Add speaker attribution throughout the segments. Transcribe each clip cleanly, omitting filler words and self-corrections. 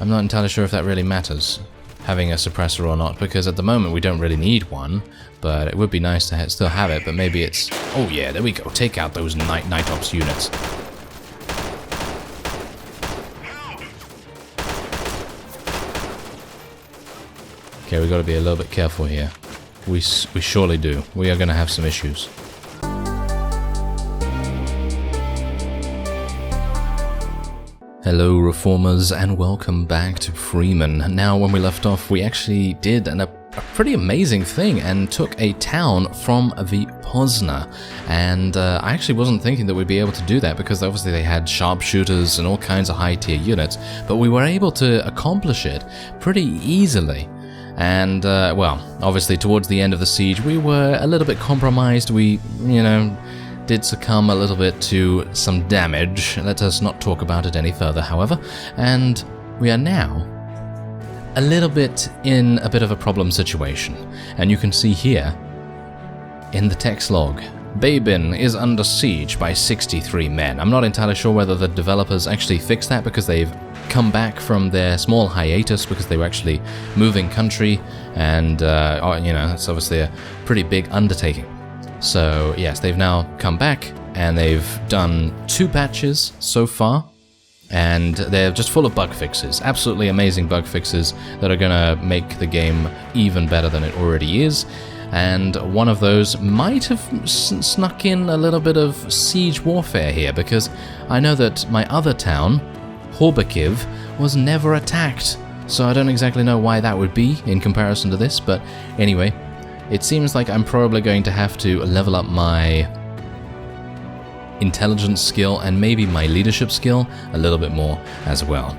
Speaker 1: I'm not entirely sure if that really matters, having a suppressor or not, because at the moment we don't really need one, but it would be nice to still have it, but maybe it's... Oh yeah, there we go. Take out those night ops units. Okay, we've got to be a little bit careful here. We surely do. We are going to have some issues. Hello reformers and welcome back to Freeman. Now when we left off we actually did a pretty amazing thing and took a town from the Pozna, and I actually wasn't thinking that we'd be able to do that because obviously they had sharpshooters and all kinds of high tier units, but we were able to accomplish it pretty easily. And well, obviously towards the end of the siege we were a little bit compromised. We, you know, did succumb a little bit to some damage. Let us not talk about it any further, however. And we are now a little bit in a bit of a problem situation. And you can see here in the text log, Babin is under siege by 63 men. I'm not entirely sure whether the developers actually fixed that because they've come back from their small hiatus because they were actually moving country, and you know, it's obviously a pretty big undertaking. So yes, they've now come back and they've done 2 patches so far, and they're just full of bug fixes, absolutely amazing bug fixes that are gonna make the game even better than it already is. And one of those might have snuck in a little bit of siege warfare here, because I know that my other town, Horbakiv, was never attacked, so I don't exactly know why that would be in comparison to this, but anyway, it seems like I'm probably going to have to level up my intelligence skill and maybe my leadership skill a little bit more as well.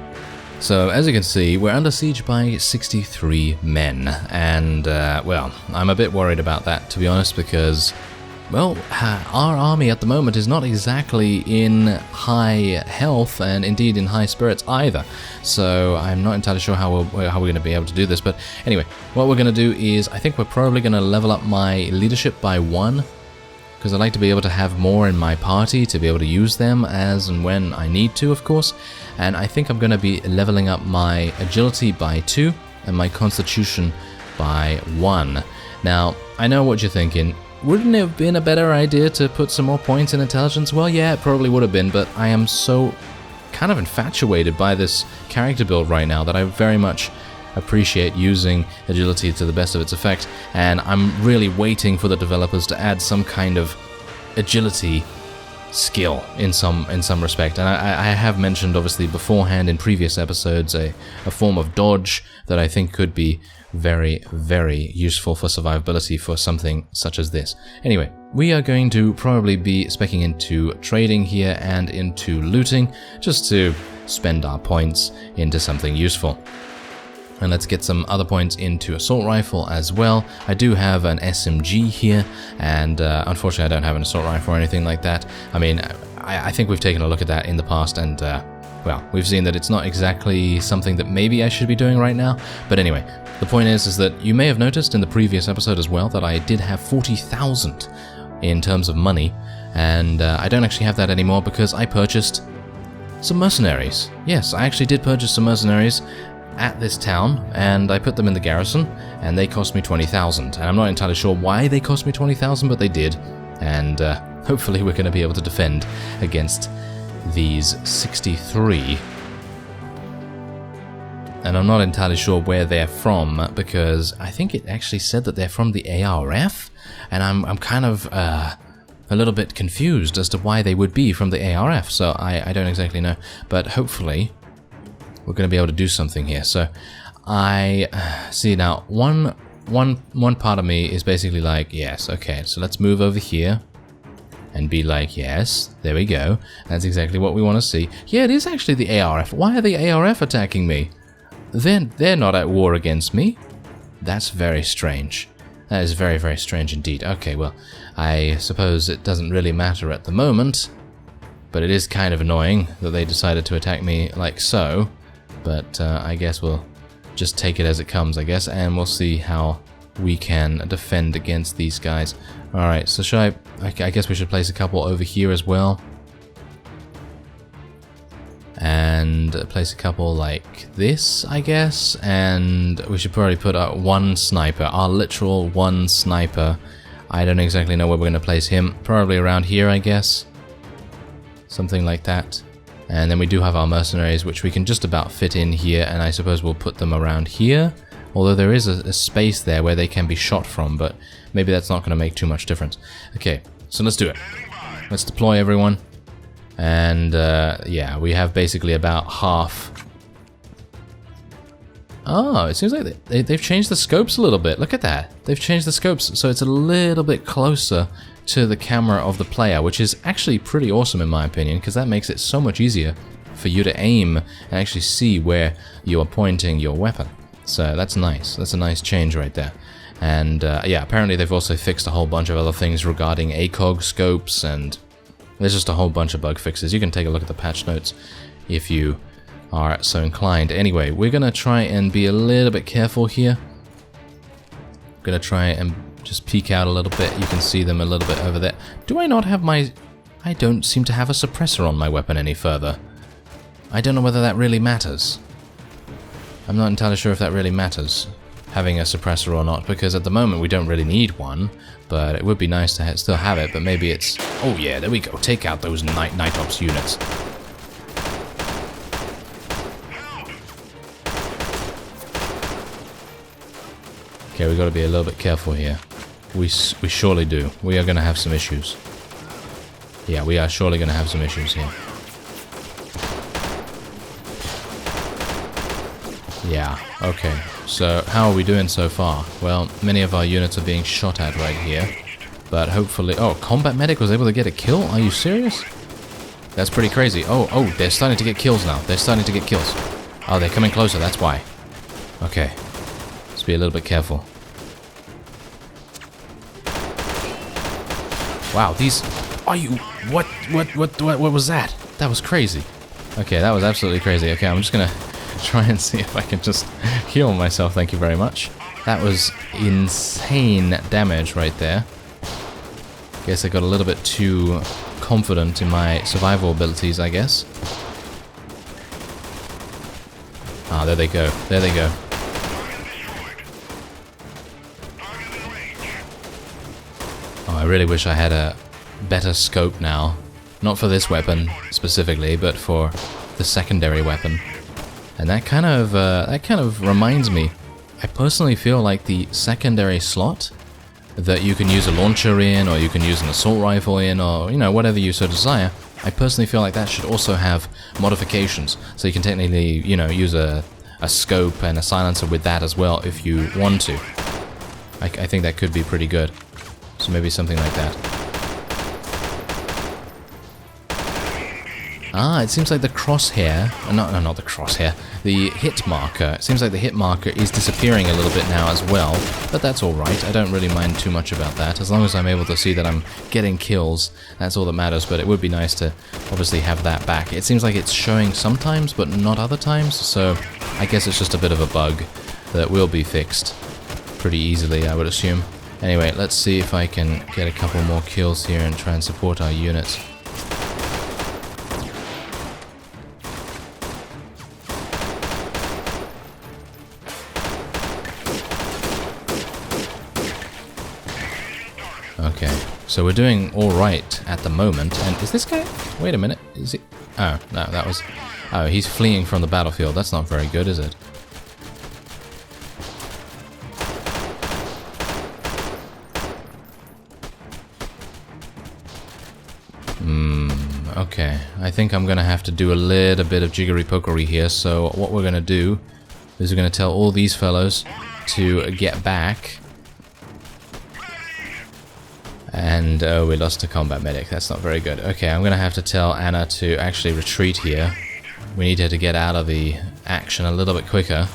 Speaker 1: So, as you can see, we're under siege by 63 men, and, well, I'm a bit worried about that, to be honest, because, well, our army at the moment is not exactly in high health, and indeed in high spirits either, so I'm not entirely sure how we're going to be able to do this. But anyway, what we're going to do is, I think we're probably going to level up my leadership by 1, because I'd like to be able to have more in my party to be able to use them as and when I need to, of course. And I think I'm going to be leveling up my agility by 2 and my constitution by 1. Now, I know what you're thinking. Wouldn't it have been a better idea to put some more points in intelligence? Well, yeah, it probably would have been, but I am so kind of infatuated by this character build right now that I very much appreciate using agility to the best of its effect, and I'm really waiting for the developers to add some kind of agility skill in some respect. And I have mentioned obviously beforehand in previous episodes a form of dodge that I think could be very, very useful for survivability for something such as this. Anyway, we are going to probably be speccing into trading here and into looting just to spend our points into something useful. And let's get some other points into assault rifle as well. I do have an SMG here, and unfortunately I don't have an assault rifle or anything like that. I mean, I think we've taken a look at that in the past, and well, we've seen that it's not exactly something that maybe I should be doing right now. But anyway, the point is that you may have noticed in the previous episode as well that I did have 40,000 in terms of money, and I don't actually have that anymore because I purchased some mercenaries. Yes, I actually did purchase some mercenaries at this town, and I put them in the garrison, and they cost me 20,000. And I'm not entirely sure why they cost me 20,000, but they did, and hopefully we're going to be able to defend against these 63. And I'm not entirely sure where they're from, because I think it actually said that they're from the ARF, and I'm kind of a little bit confused as to why they would be from the ARF, so I don't exactly know, but hopefully we're going to be able to do something here. So I see now one part of me is basically like, yes, okay, so let's move over here and be like, yes, there we go. That's exactly what we want to see. Yeah, it is actually the ARF. Why are the ARF attacking me? They're not at war against me. That's very strange. That is very, very strange indeed. Okay, well, I suppose it doesn't really matter at the moment, but it is kind of annoying that they decided to attack me like so. But I guess we'll just take it as it comes, I guess, and we'll see how we can defend against these guys. Alright, so I guess we should place a couple over here as well. and place a couple like this, I guess, and we should probably put one sniper, our literal one sniper. I don't exactly know where we're going to place him, probably around here, I guess, something like that. And then we do have our mercenaries, which we can just about fit in here, and I suppose we'll put them around here, although there is a space there where they can be shot from, but maybe that's not going to make too much difference. Okay, so let's do it. Let's deploy everyone. And yeah, we have basically about half. Oh, it seems like they've changed the scopes a little bit. Look at that. They've changed the scopes, so it's a little bit closer to the camera of the player, which is actually pretty awesome in my opinion, because that makes it so much easier for you to aim and actually see where you are pointing your weapon. So that's nice. That's a nice change right there. And yeah, apparently they've also fixed a whole bunch of other things regarding ACOG scopes, and there's just a whole bunch of bug fixes. You can take a look at the patch notes if you are so inclined. Anyway, we're going to try and be a little bit careful here. I'm going to try and just peek out a little bit. You can see them a little bit over there. Do I not have my... I don't seem to have a suppressor on my weapon any further. I don't know whether that really matters. I'm not entirely sure if that really matters, having a suppressor or not, because at the moment we don't really need one, but it would be nice to still have it, but maybe it's... Oh yeah, there we go. Take out those night ops units. Okay, we've got to be a little bit careful here. We surely do. We are going to have some issues. Yeah, we are surely going to have some issues here. Yeah, okay. So, how are we doing so far? Well, many of our units are being shot at right here. But hopefully... Oh, Combat Medic was able to get a kill? Are you serious? That's pretty crazy. Oh, they're starting to get kills now. They're starting to get kills. Oh, they're coming closer, that's why. Okay. Let's be a little bit careful. Wow, these... Are you... What was that? That was crazy. Okay, that was absolutely crazy. Okay, I'm just gonna try and see if I can just heal myself. Thank you very much. That was insane damage right there. Guess I got a little bit too confident in my survival abilities, I guess. Ah, there they go. There they go. Oh, I really wish I had a better scope now. Not for this weapon specifically, but for the secondary weapon. And that kind of reminds me. I personally feel like the secondary slot that you can use a launcher in, or you can use an assault rifle in, or, you know, whatever you so desire, I personally feel like that should also have modifications. So you can technically, you know, use a scope and a silencer with that as well if you want to. I think that could be pretty good. So maybe something like that. Ah, it seems like the crosshair... not the crosshair. The hit marker. It seems like the hit marker is disappearing a little bit now as well. But that's alright. I don't really mind too much about that. As long as I'm able to see that I'm getting kills, that's all that matters. But it would be nice to obviously have that back. It seems like it's showing sometimes, but not other times. So I guess it's just a bit of a bug that will be fixed pretty easily, I would assume. Anyway, let's see if I can get a couple more kills here and try and support our units. Okay, so we're doing alright at the moment, and is this guy... Wait a minute, is he... Oh, no, that was... Oh, he's fleeing from the battlefield. That's not very good, is it? Okay, I think I'm gonna have to do a little bit of jiggery-pokery here, so what we're gonna do is we're gonna tell all these fellows to get back. And, oh, we lost a combat medic. That's not very good. Okay, I'm gonna have to tell Anna to actually retreat here. We need her to get out of the action a little bit quicker.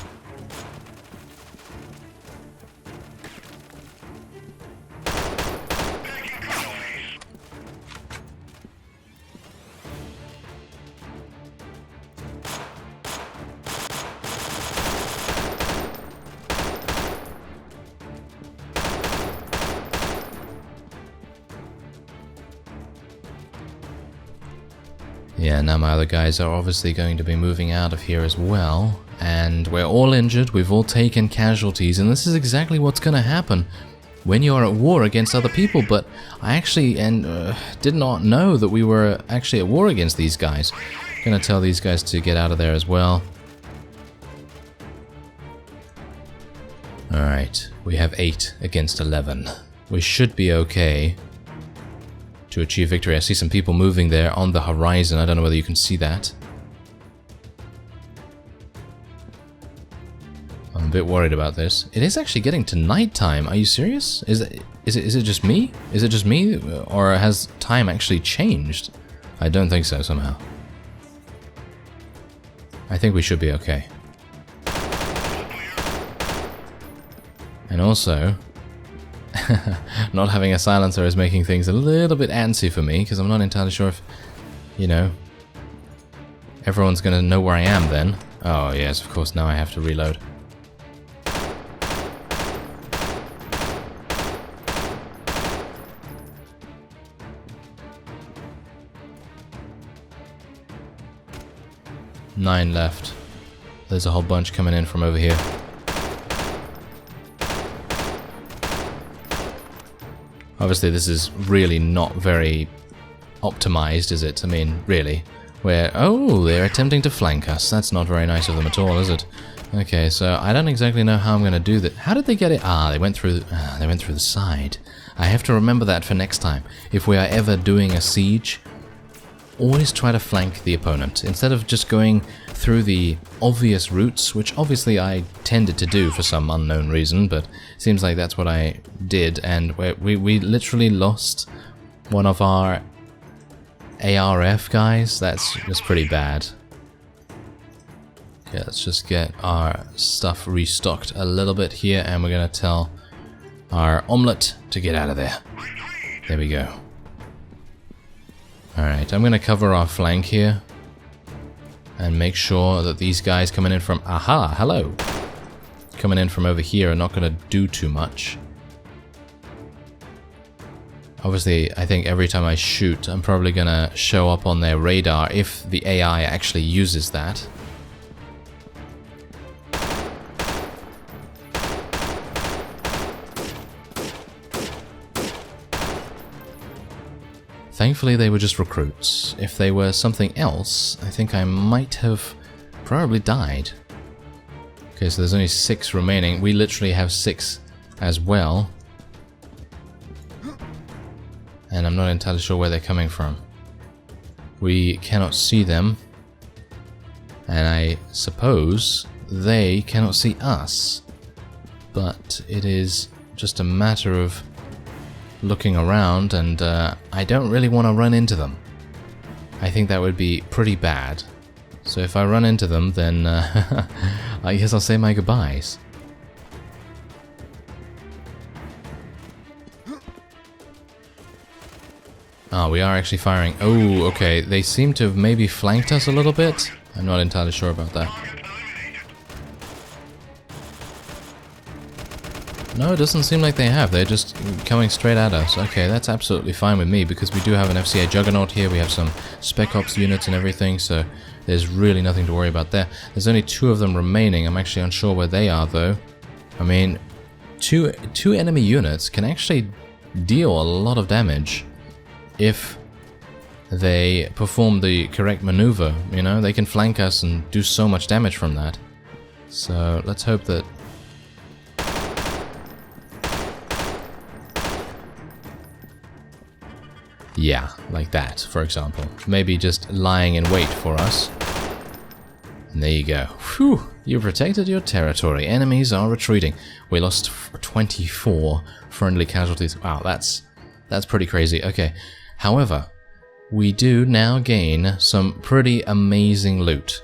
Speaker 1: Yeah, now my other guys are obviously going to be moving out of here as well. And we're all injured, we've all taken casualties, and this is exactly what's going to happen when you're at war against other people. But I actually did not know that we were actually at war against these guys. I'm going to tell these guys to get out of there as well. Alright, we have 8 against 11. We should be okay to achieve victory. I see some people moving there on the horizon. I don't know whether you can see that. I'm a bit worried about this. It is actually getting to nighttime. Are you serious? Is it just me? Is it just me? Or has time actually changed? I don't think so somehow. I think we should be okay. And also, not having a silencer is making things a little bit antsy for me, because I'm not entirely sure if, you know, everyone's going to know where I am then. Oh yes, of course, now I have to reload. Nine left. There's a whole bunch coming in from over here. Obviously, this is really not very optimized, is it? I mean, really. Oh, they're attempting to flank us. That's not very nice of them at all, is it? Okay, so I don't exactly know how I'm going to do that. How did they get it? Ah, they went through the side. I have to remember that for next time. If we are ever doing a siege, always try to flank the opponent instead of just going through the obvious routes, which obviously I tended to do for some unknown reason, but it seems like that's what I did, and we literally lost one of our ARF guys. That's pretty bad. Okay, let's just get our stuff restocked a little bit here, and we're gonna tell our omelette to get out of there. There we go. Alright, I'm gonna cover our flank here and make sure that these guys coming in from... Aha! Hello! Coming in from over here are not gonna do too much. Obviously, I think every time I shoot, I'm probably gonna show up on their radar if the AI actually uses that. Thankfully, they were just recruits. If they were something else, I think I might have probably died. Okay, so there's only 6 remaining. We literally have 6 as well. And I'm not entirely sure where they're coming from. We cannot see them. And I suppose they cannot see us. But it is just a matter of looking around, and I don't really want to run into them. I think that would be pretty bad. So if I run into them, then I guess I'll say my goodbyes. Ah, we are actually firing. Oh, okay. They seem to have maybe flanked us a little bit. I'm not entirely sure about that. No, it doesn't seem like they have. They're just coming straight at us. Okay, that's absolutely fine with me, because we do have an FCA Juggernaut here. We have some Spec Ops units and everything, so there's really nothing to worry about there. There's only 2 of them remaining. I'm actually unsure where they are, though. I mean, two enemy units can actually deal a lot of damage if they perform the correct maneuver. You know, they can flank us and do so much damage from that. So let's hope that... Yeah, like that, for example. Maybe just lying in wait for us. And there you go. Phew! You protected your territory. Enemies are retreating. We lost 24 friendly casualties. Wow, that's pretty crazy. Okay. However, we do now gain some pretty amazing loot.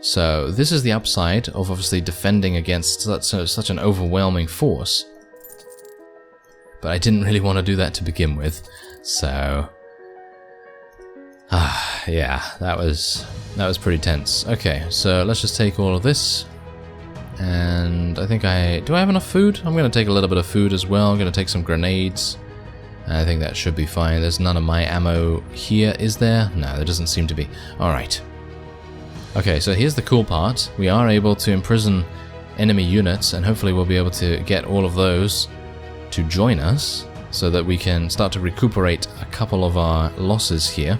Speaker 1: So this is the upside of obviously defending against such an overwhelming force. But I didn't really want to do that to begin with. So, yeah, that was pretty tense. Okay, so let's just take all of this, and I think do I have enough food? I'm gonna take a little bit of food as well. I'm gonna take some grenades, I think that should be fine. There's none of my ammo here, is there? No, there doesn't seem to be. Alright. Okay, so here's the cool part. We are able to imprison enemy units, and hopefully we'll be able to get all of those to join us, so that we can start to recuperate a couple of our losses here.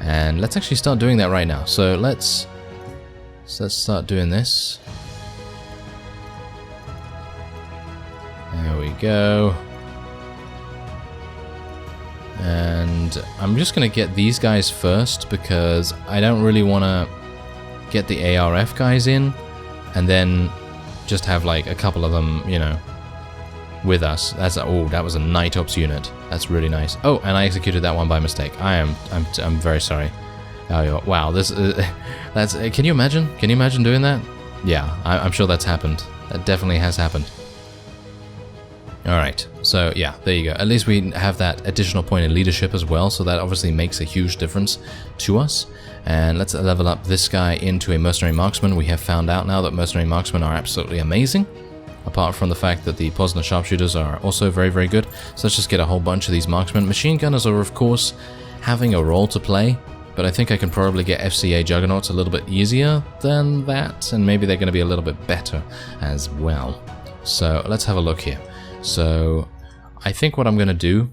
Speaker 1: And let's actually start doing that right now. So let's start doing this. There we go. And I'm just going to get these guys first, because I don't really want to get the ARF guys in and then just have like a couple of them, you know, with us. Oh, that was a night ops unit. That's really nice. Oh, and I executed that one by mistake. I'm very sorry. Oh, wow, this that's can you imagine? Can you imagine doing that? Yeah, I'm sure that's happened. That definitely has happened. Alright, so yeah, there you go. At least we have that additional point in leadership as well, so that obviously makes a huge difference to us. And let's level up this guy into a mercenary marksman. We have found out now that mercenary marksmen are absolutely amazing, apart from the fact that the Posner sharpshooters are also very, very good. So let's just get a whole bunch of these marksmen. Machine gunners are, of course, having a role to play, but I think I can probably get FCA juggernauts a little bit easier than that, and maybe they're going to be a little bit better as well. So let's have a look here. So I think what I'm going to do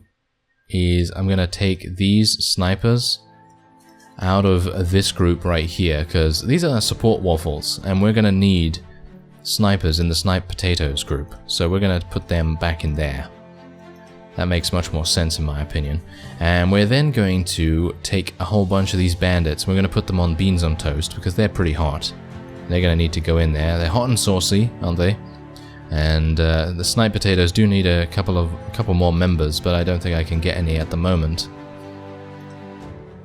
Speaker 1: is I'm going to take these snipers out of this group right here, because these are support waffles, and we're going to need snipers in the snipe potatoes group. So we're going to put them back in there. That makes much more sense in my opinion. And we're then going to take a whole bunch of these bandits. We're going to put them on beans on toast, because they're pretty hot. They're going to need to go in there. They're hot and saucy, aren't they? And the snipe potatoes do need a couple more members, but I don't think I can get any at the moment.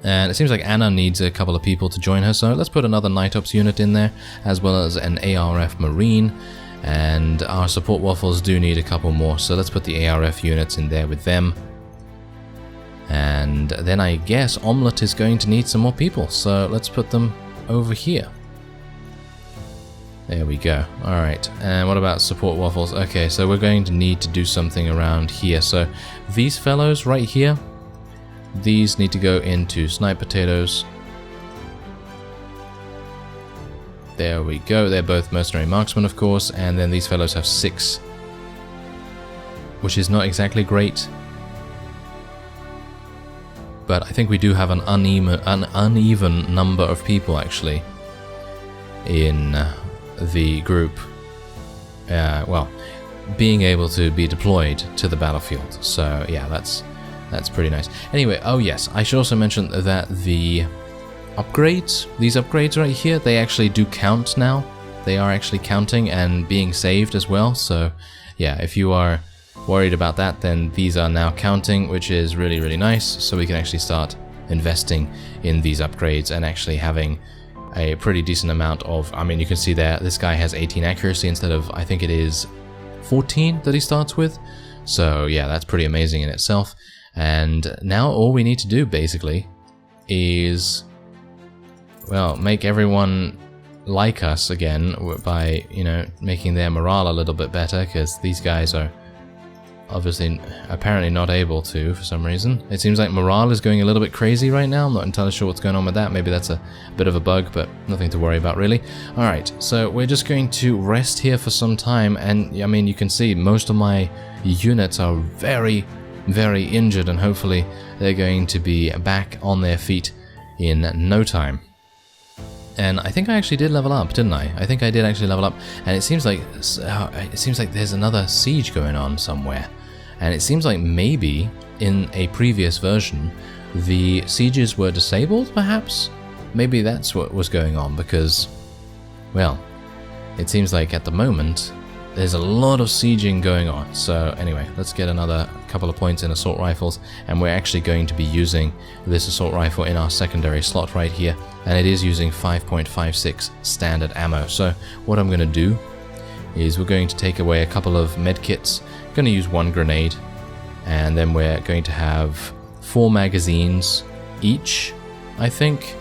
Speaker 1: And it seems like Anna needs a couple of people to join her, so let's put another night ops unit in there, as well as an ARF marine. And our support waffles do need a couple more, so let's put the ARF units in there with them. And then I guess Omelette is going to need some more people, so let's put them over here. There we go. Alright, and what about support waffles? Okay, so we're going to need to do something around here. So these fellows right here, these need to go into snipe potatoes. There we go. They're both mercenary marksmen, of course, and then these fellows have 6, which is not exactly great. But I think we do have an uneven number of people actually in the group, well, being able to be deployed to the battlefield. So yeah, that's pretty nice. Anyway, oh yes, I should also mention that the upgrades, these upgrades right here, they actually do count now. They are actually counting and being saved as well. So yeah, if you are worried about that, then these are now counting, which is really, really nice. So we can actually start investing in these upgrades and actually having a pretty decent amount of, I mean, you can see there, this guy has 18 accuracy instead of, I think it is 14 that he starts with. So yeah, that's pretty amazing in itself. And now all we need to do basically is, well, make everyone like us again by, you know, making their morale a little bit better, because these guys are obviously apparently not able to for some reason. It seems like morale is going a little bit crazy right now. I'm not entirely sure what's going on with that. Maybe that's a bit of a bug, but nothing to worry about really. Alright, so we're just going to rest here for some time, and I mean, you can see most of my units are very, very injured, and hopefully they're going to be back on their feet in no time. And I think I actually did level up, didn't I? I think I did actually level up, and it seems like there's another siege going on somewhere. And it seems like maybe in a previous version the sieges were disabled, perhaps? Maybe that's what was going on, because, well, it seems like at the moment there's a lot of sieging going on. So anyway, let's get another couple of points in assault rifles, and we're actually going to be using this assault rifle in our secondary slot right here, and it is using 5.56 standard ammo. So what I'm going to do is we're going to take away a couple of medkits, going to use 1 grenade, and then we're going to have 4 magazines each, I think.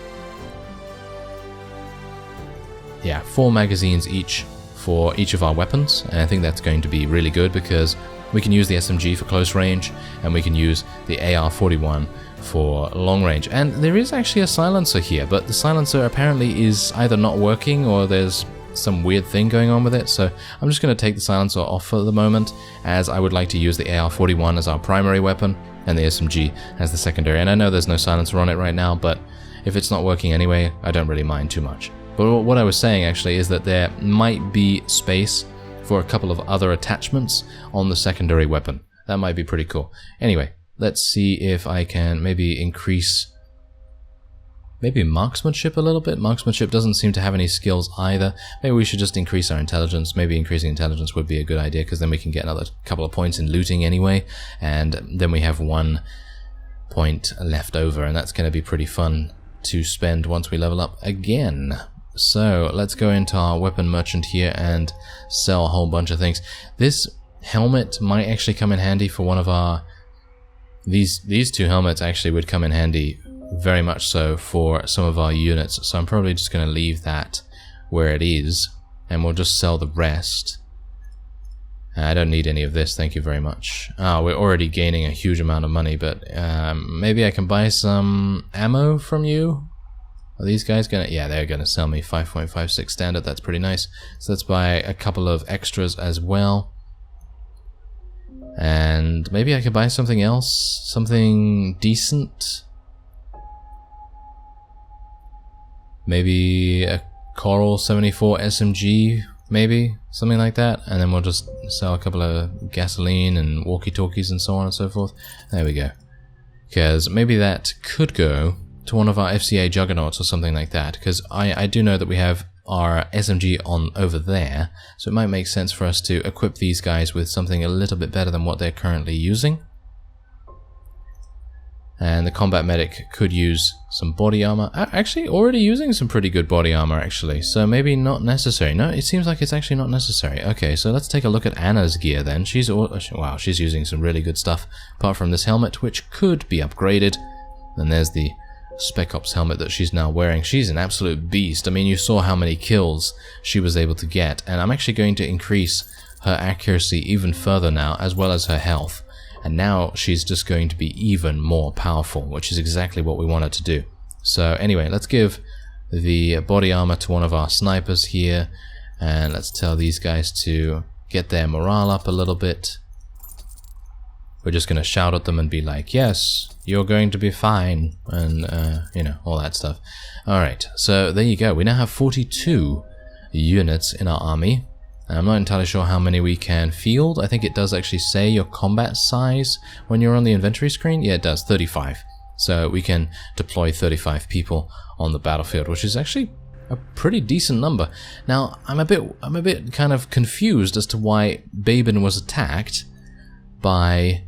Speaker 1: Yeah, 4 magazines each for each of our weapons, and I think that's going to be really good because we can use the SMG for close range, and we can use the AR-41 for long range. And there is actually a silencer here, but the silencer apparently is either not working or there's some weird thing going on with it, so I'm just going to take the silencer off for the moment, as I would like to use the AR-41 as our primary weapon and the SMG as the secondary. And I know there's no silencer on it right now, but if it's not working anyway, I don't really mind too much. But what I was saying actually is that there might be space for a couple of other attachments on the secondary weapon. That might be pretty cool. Anyway, let's see if I can maybe increase marksmanship a little bit. Marksmanship doesn't seem to have any skills either. Maybe we should just increase our intelligence. Maybe increasing intelligence would be a good idea, because then we can get another couple of points in looting anyway, and then we have 1 point left over, and that's going to be pretty fun to spend once we level up again. So let's go into our weapon merchant here and sell a whole bunch of things. This helmet might actually come in handy for one of our... These two helmets actually would come in handy very much so for some of our units, so I'm probably just going to leave that where it is, and we'll just sell the rest. I don't need any of this, thank you very much. We're already gaining a huge amount of money, but maybe I can buy some ammo from you? Are these guys gonna... yeah, they're gonna sell me 5.56 standard, that's pretty nice. So let's buy a couple of extras as well. And maybe I could buy something else, something decent. Maybe a Coral 74 SMG, maybe, something like that. And then we'll just sell a couple of gasoline and walkie-talkies and so on and so forth. There we go. Because maybe that could go to one of our FCA juggernauts or something like that. Because I do know that we have our SMG on over there. So it might make sense for us to equip these guys with something a little bit better than what they're currently using. And the combat medic could use some body armor. Actually, already using some pretty good body armor, actually. So maybe not necessary. No, it seems like it's actually not necessary. Okay, so let's take a look at Anna's gear then. Wow, she's using some really good stuff. Apart from this helmet, which could be upgraded. And there's the Spec Ops helmet that she's now wearing. She's an absolute beast. I mean, you saw how many kills she was able to get. And I'm actually going to increase her accuracy even further now, as well as her health. And now she's just going to be even more powerful, which is exactly what we wanted to do. So anyway, let's give the body armor to one of our snipers here, and let's tell these guys to get their morale up a little bit. We're just going to shout at them and be like, yes, you're going to be fine, and you know, all that stuff. Alright, so there you go. We now have 42 units in our army. I'm not entirely sure how many we can field. I think it does actually say your combat size when you're on the inventory screen. Yeah, it does, 35. So we can deploy 35 people on the battlefield, which is actually a pretty decent number. Now, I'm a bit kind of confused as to why Babin was attacked by...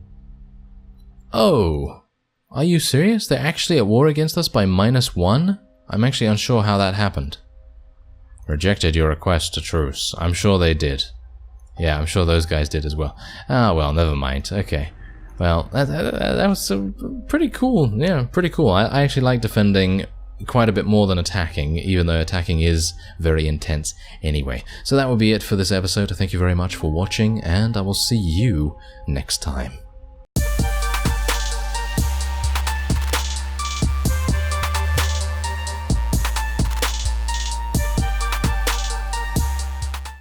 Speaker 1: Oh, are you serious? They're actually at war against us by -1? I'm actually unsure how that happened. Rejected your request to truce. I'm sure they did. Yeah, I'm sure those guys did as well. Ah, well, never mind. Okay. Well, that was pretty cool. Yeah, pretty cool. I actually like defending quite a bit more than attacking, even though attacking is very intense anyway. So that will be it for this episode. Thank you very much for watching, and I will see you next time.